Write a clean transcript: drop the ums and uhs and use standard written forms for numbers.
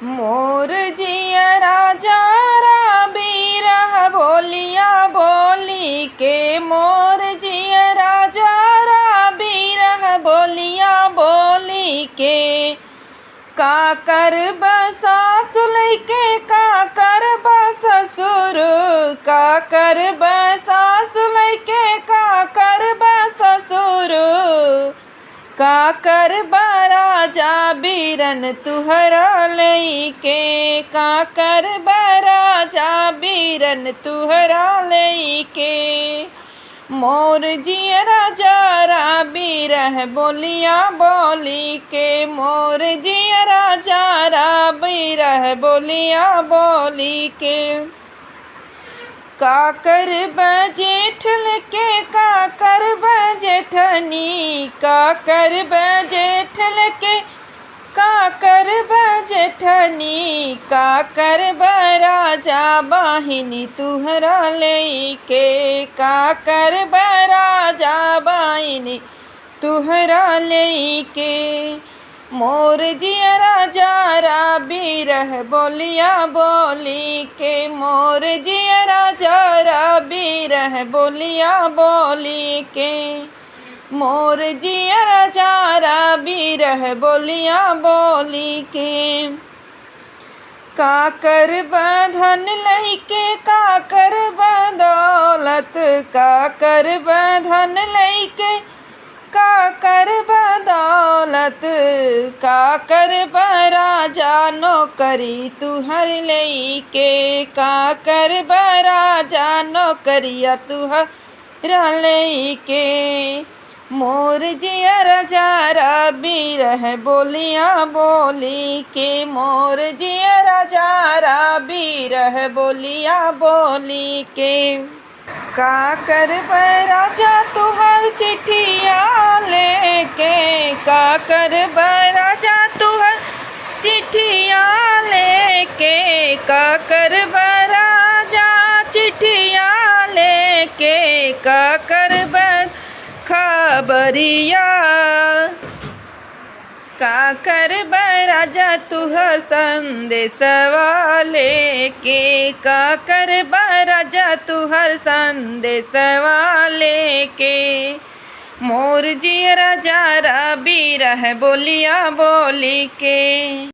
मोर जिया राजा बीरह बोलिया बोली के। मोर जिया राजा बीरह बोलिया बोली के। का कर सास लैके का कर ससुर। का कर सास लैके का कर ससुर। का कर राजा बीरन तुहरा लैके। का कर राजा बीरन तुहरा लैके। मोर जिया राजा बीरह बोलिया बोली के। मोर जिया राजा बीरह बोलिया बोली के। का कर जेठ के का कर जेठनी। का कर जेठ के का कर जेठनी। का कर राजा बाहिनी तुहरा लैके। का कर राजा बाहिनी तुहरा लैके। मोर जिया राजा बीरह बोलिया बोली के। मोर जिया राजा बीरह बोलिया बोली के। मोर जिया राजा बीरह बोलिया बोली के। का कर धन लैके का कर दौलत। का कर धन लैके का कर दौलत। का कर राजा नौकरी तुहर लैके। का कर राजा नौकरिया तुहरा लैके। मोर जिया राजा बीरह बोलिया बोली के। मोर जिया राजा बीरह बोलिया बोली के। का कर राजा तुहर चिट्ठिया लेके। का कर राजा तुहर चिट्ठिया लेके। का कर राजा चिट्ठिया लेके। का कर खबरिया। का कर राजा तुहर संदेशवा लेके। का कर राजा तुहर संदेशवा लेके। मोर जिया राजा बीरह बोलिया बोली के।